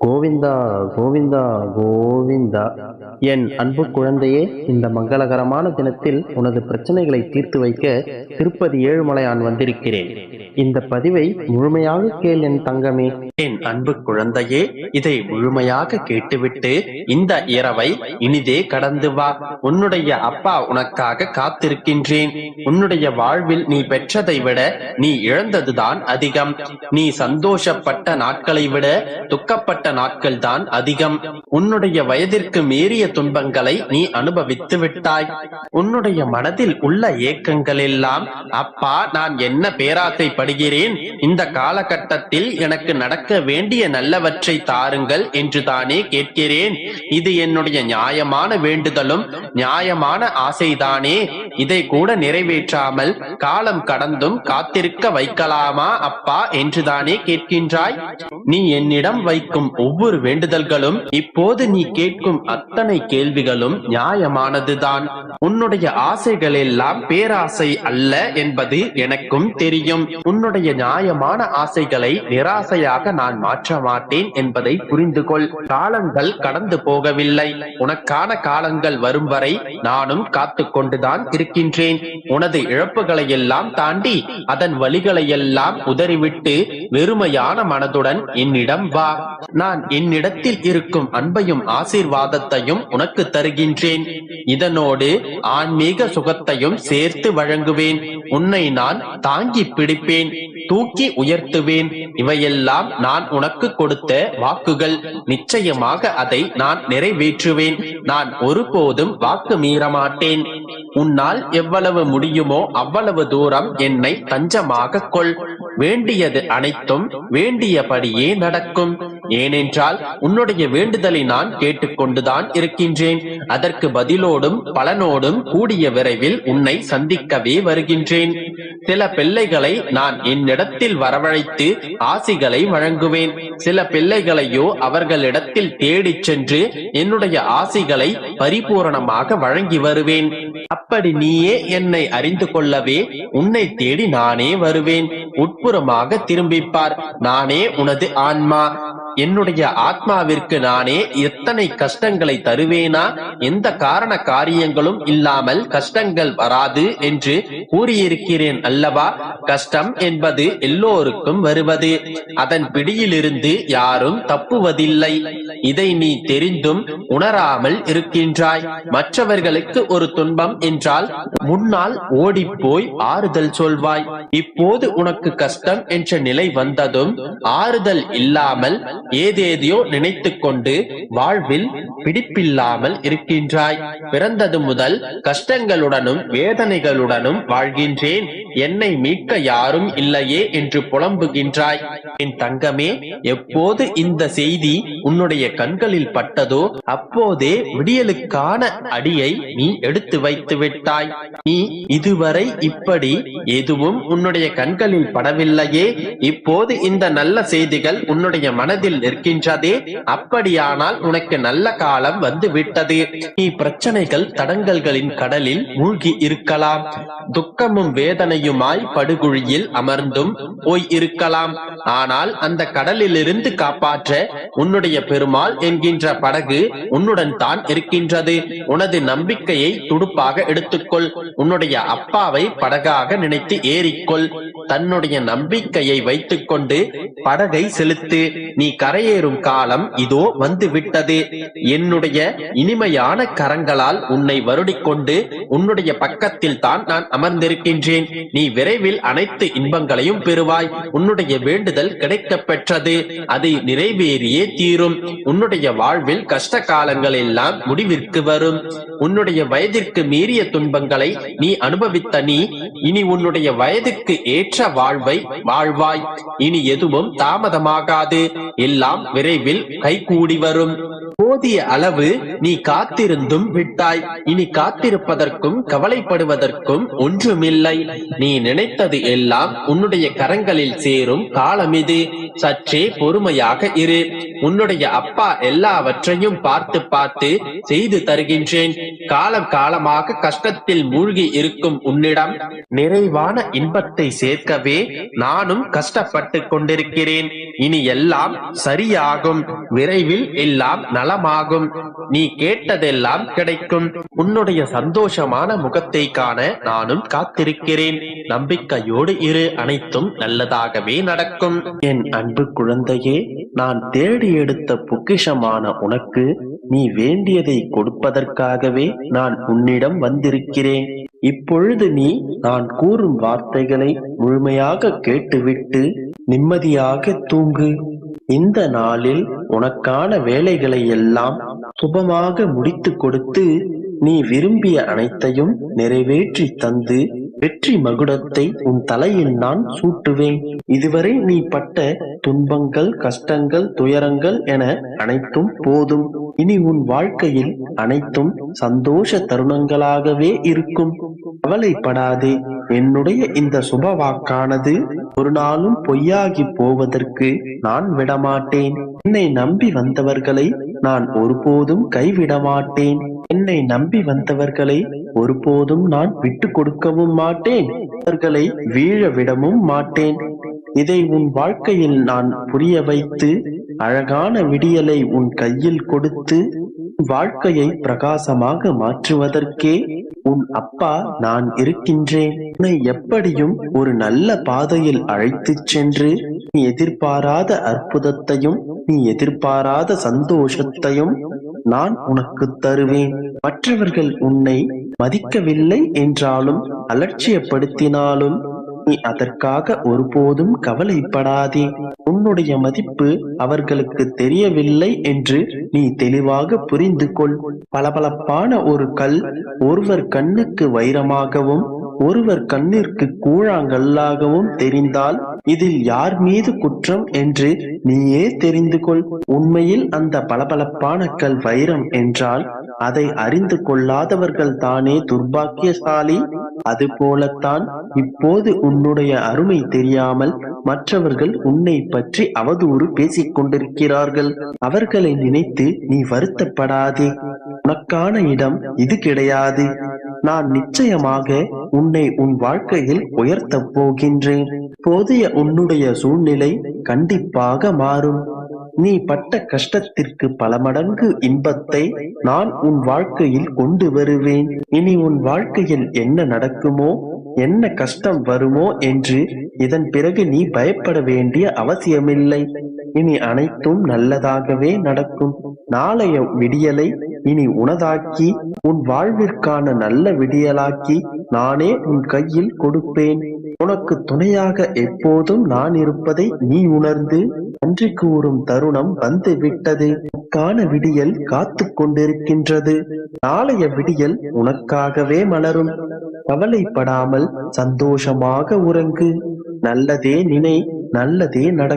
கோவிந்தா கோவிந்தா கோவிந்தா. என் அன்பு குழந்தையே, இந்த மங்களகரமான தினத்தில் உனது பிரச்சனைகளை தீர்த்து வைக்க திருப்பதி ஏழுமலையான் வந்திருக்கிறேன். இந்த பதிவை முழுமையாக கேள் என் தங்கமே. என் அன்பு குழந்தையே, இதை முழுமையாக கேட்டுவிட்டு இந்த இரவை இனிதே கடந்து வா. உன்னுடைய அப்பா உனக்காக காத்திருக்கின்றேன். உன்னுடைய வாழ்வில் நீ பெற்றதை விட நீ இழந்ததுதான் அதிகம். நீ சந்தோஷப்பட்ட நாட்களை விட துக்கப்பட்ட நாட்கள் தான் அதிகம். உன்னுடைய வயதிற்கு மீறிய துன்பங்களை நீ அனுபவித்து விட்டாய். உன்னுடைய மனதில் உள்ள ஏக்கங்கள் எல்லாம், அப்பா நான் என்ன பேராசை படுகிறேன், இந்த காலகட்டத்தில் எனக்கு நடக்க வேண்டிய நல்லவற்றை தாருங்கள் என்றுதானே கேட்கிறேன். இது என்னுடைய நியாயமான வேண்டுதலும் நியாயமான ஆசைதானே. இதை கூட நிறைவேற்றாமல் காலம் கடந்தும் காத்திருக்க வைக்கலாமா அப்பா என்றுதானே கேட்கின்றாய். நீ என்னிடம் வைக்கும் ஒவ்வொரு வேண்டுதல்களும், இப்போது நீ கேட்கும் அத்தனை கேள்விகளும் நியாயமானதுதான். உன்னுடைய ஆசைகள் எல்லாம் பேராசை அல்ல என்பது எனக்கும் தெரியும். உன்னுடைய நியாயமான ஆசைகளை நிராசையாக நான் மாற்ற மாட்டேன் என்பதை புரிந்து கொள். காலங்கள் கடந்து போகவில்லை. உனக்கான காலங்கள் வரும் வரை நானும் காத்து கொண்டுதான் இருக்கின்றேன். உனது இழப்புகளை எல்லாம் தாண்டி அதன் வழிகளை எல்லாம் உதறிவிட்டு வெறுமையான மனதுடன் என்னிடம் வா. நான் என்னிடத்தில் இருக்கும் அன்பையும் ஆசீர்வாதத்தையும் உனக்கு தருகின்றேன். இதனோடு ஆன்மீக சுகத்தையும் சேர்த்து வழங்குவேன். உன்னை நான் தாங்கி பிடிப்பேன், தூக்கி உயர்த்துவேன். இவையெல்லாம் நான் உனக்கு கொடுத்த வாக்குகள். நிச்சயமாக அதை நான் நிறைவேற்றுவேன். நான் ஒருபோதும் வாக்கு மீறமாட்டேன். உன்னால் எவ்வளவு முடியுமோ அவ்வளவு தூரம் என்னை தஞ்சமாக கொள். வேண்டியது அனைத்தும் வேண்டியபடியே நடக்கும். ஏனென்றால் உன்னுடைய வேண்டுதலை நான் கேட்டுக்கொண்டுதான் இருக்கின்றேன். அதற்கு பதிலோடும் பலனோடும் கூடிய விரைவில் உன்னை சந்திக்கவே வருகின்றேன். சில பிள்ளைகளை நான் என்னிடத்தில் வரவழைத்து ஆசிகளை வழங்குவேன். சில பிள்ளைகளையோ அவர்களிடத்தில் தேடிச் சென்று என்னுடைய ஆசிகளை பரிபூரணமாக வழங்கி வருவேன். அப்படி நீயே என்னை அறிந்து கொள்ளவே உன்னை தேடி நானே வருவேன். உட்புறமாக திரும்பிப்பார். நானே உனது ஆன்மா. என்னுடைய ஆத்மாவிற்கு நானே எத்தனை கஷ்டங்களை தருவேனா? எந்த காரண காரியங்களும் இல்லாமல் கஷ்டங்கள் வராது என்று கூறியிருக்கிறேன் அல்லவா? கஷ்டம் என்பது எல்லோருக்கும் வருவது. அதன் பிடியிலிருந்து யாரும் தப்புவதில்லை. இதை நீ தெரிந்தும் உணராமல் இருக்கின்றாய். மற்றவர்களுக்கு ஒரு துன்பம் என்றால் முன்னால் ஓடிப்போய் ஆறுதல் சொல்வாய். இப்போது உனக்கு கஷ்டம் என்ற நிலை வந்ததும் ஆறுதல் இல்லாமல் ஏதேதையோ நினைத்து கொண்டு வாழ்வில் பிடிப்பில்லாமல் இருக்கின்றாய். பிறந்தது முதல் கஷ்டங்களுடனும் வேதனைகளுடனும் வாழ்கின்றேன், என்னை மீட்க யாரும் இல்லையே என்று புலம்புகின்றாய். என் தங்கமே, எப்போது இந்த செய்தி உன்னுடைய கண்களில் பட்டதோ அப்போதே விடியலுக்கான அடியை நீ எடுத்து வைத்து விட்டாய். நீ இதுவரை இப்படி எதுவும் உன்னுடைய கண்களில் படவில்லையே. இப்போது இந்த நல்ல செய்திகள் உன்னுடைய மனதில் இருக்கின்றதே. அப்படியானால் உனக்கு நல்ல காலம் வந்து விட்டது. நீ பிரச்சனைகள் தடங்கல்களின் கடலில் மூழ்கி இருக்கலாம். துக்கமும் வேதனையுமாய் படுகுழியில் அமர்ந்தும் போய் இருக்கலாம். ஆனால் அந்த கடலிலிருந்து காப்பாற்ற உன்னுடைய பெருமாள் என்கின்ற படகு உன்னுடன் தான் இருக்கின்றது. உனது நம்பிக்கையை துடுப்பாக எடுத்துக்கொள். உன்னுடைய அப்பாவை படகாக நினைத்து ஏறிக்கொள். தன்னுடைய நம்பிக்கையை வைத்துக் கொண்டு படகை செலுத்து. நீ கரையேறும் காலம் இதோ வந்து விட்டது. என்னுடைய இனிமையான கரங்களால் உன்னை வருடிக்கொண்டு உன்னுடைய பக்கத்தில் தான் நான் அமர்ந்திருக்கின்றேன். நீ விரைவில் அனைத்து இன்பங்களையும் பெறுவாய். உன்னுடைய வேண்டுதல் கிடைக்க பெற்றது. அது நிறைவேறியே தீரும். உன்னுடைய வாழ்வில் கஷ்ட காலங்கள் எல்லாம் முடிவிற்கு வரும். உன்னுடைய வயதிற்கு மீறிய துன்பங்களை நீ அனுபவித்த நீ இனி உன்னுடைய வயதுக்கு ஏற்ற வாழ்வை வாழ்வாய். இனி எதுவும் தாமதமாகாது. எல்லாம் விரைவில் கைகூடி வரும். போதிய அளவு நீ காத்திருந்தும் விட்டாய். இனி காத்திருப்பதற்கும் கவலைப்படுவதற்கும் ஒன்றுமில்லை. நீ நினைத்தது எல்லாம் உன்னுடைய கரங்களில் சேரும் காலம் இது. சற்றே பொறுமையாக இரு. உன்னுடைய அப்பா எல்லாவற்றையும் பார்த்து பார்த்து செய்து தருகின்றேன். காலம் காலமாக கஷ்டத்தில் மூழ்கி இருக்கும் உன்னிடம் நிறைவான இன்பத்தை சேர்த்து சேர்க்கவே நானும் கஷ்டப்பட்டு கொண்டிருக்கிறேன். இனி எல்லாம் சரியாகும். விரைவில் எல்லாம் நலமாகும். நீ கேட்டதெல்லாம் கிடைக்கும். உன்னுடைய சந்தோஷமான முகத்தை காண நானும் காத்திருக்கிறேன். நம்பிக்கையோடு இரு, அனைத்தும் நல்லதாகவே நடக்கும். என் அன்பு குழந்தையே, நான் தேடி எடுத்த பொக்கிஷமான உனக்கு நீ வேண்டியதை கொடுப்பதற்காகவே நான் உன்னிடம் வந்திருக்கிறேன். இப்பொழுது நீ நான் கூறும் வார்த்தைகளை முழுமையாக கேட்டுவிட்டு நிம்மதியாக தூங்கு. இந்த நாளில் உனக்கான வேலைகளை எல்லாம் சுபமாக முடித்து கொடுத்து நீ விரும்பிய அனைத்தையும் நிறைவேற்றி தந்து வெற்றி மகுடத்தை உன் தலையில் நான் சூட்டுவேன். இதுவரை நீ பட்ட துன்பங்கள், கஷ்டங்கள், துயரங்கள் என அனைத்தும் போதும். இனி உன் வாழ்க்கையில் அனைத்தும் சந்தோஷ தருணங்களாகவே இருக்கும். கவலைப்படாதே. என்னுடைய இந்த சுப வாக்கானது ஒரு நாளும் பொய்யாகி போவதற்கு நான் விடமாட்டேன். என்னை நம்பி வந்தவர்களை நான் ஒருபோதும் கைவிட மாட்டேன். என்னை நம்பி வந்தவர்களை ஒருபோதும் நான் விட்டு கொடுக்கவும் மாட்டேன். அவர்களை வீழ விடவும் மாட்டேன். இதை உன் வாழ்க்கையில் நான் புரிய வைத்து அழகான விடியலை உன் கையில் கொடுத்து வாழ்க்கையை பிரகாசமாக மாற்றுவதற்கே உன் அப்பா நான் இருக்கின்றேன். உன்னை எப்படியும் ஒரு நல்ல பாதையில் அழைத்துச் சென்று நீ எதிர்பாராத அற்புதத்தையும் நீ எதிர்பாராத சந்தோஷத்தையும் நான் உனக்கு தருவேன். மற்றவர்கள் உன்னை மதிக்கவில்லை என்றாலும் அலட்சியப்படுத்தினாலும் நீ அதற்காக ஒருபோதும் கவலைப்படாதே. உன்னுடைய மதிப்பு அவர்களுக்கு தெரியவில்லை என்று நீ தெளிவாக புரிந்து கொள். பளபளப்பான ஒரு கல் ஒருவர் கண்ணுக்கு வைரமாகவும் ஒருவர் கண்ணிற்கு கூழாங்கல்லாகவும் தெரிந்தால் இதில் யார் மீது குற்றம் என்று நீயே தெரிந்து கொள். உண்மையில் அந்த பளபளப்பான கல் வைரம் என்றால் அதை அறிந்து கொள்ளாதவர்கள் தானே துர்பாக்கியசாலி. அது போலத்தான் இப்போது உன்னுடைய அருமை தெரியாமல் மற்றவர்கள் உன்னை பற்றி அவதூறு பேசிக் கொண்டிருக்கிறார்கள். அவர்களை நினைத்து நீ வருத்தப்படாதே. உனக்கான இடம் இது கிடையாது. நான் நிச்சயமாக உன்னை உன் வாழ்க்கையில் உயர்த்தப் போகின்றேன். போதிய உன்னுடைய சூழ்நிலை கண்டிப்பாக மாறும். நீ பட்ட கஷ்டத்திற்கு பல மடங்கு இன்பத்தை நான் உன் வாழ்க்கையில் கொண்டு வருவேன். இனி உன் வாழ்க்கையில் என்ன நடக்குமோ, என்ன கஷ்டம் வருமோ என்று இதன் பிறகு நீ பயப்பட வேண்டிய அவசியமில்லை. இனி அனைத்தும் நல்லதாகவே நடக்கும். நாளைய விடியலை இனி உனதாக்கி உன் வாழ்விற்கான நல்ல விடியலாக்கி நானே உன் கையில் கொடுப்பேன். உனக்கு துணையாக எப்போதும் நான் இருப்பதை நீ உணர்ந்து நன்றி கூறும் தருணம் வந்து விட்டது. உனக்கான விடியல் காத்து கொண்டிருக்கின்றது. நாளைய விடியல் உனக்காகவே மலரும். கவலைப்படாமல் சந்தோஷமாக உறங்கு. நல்லதே நினை, நல்லதே நடக்கும்.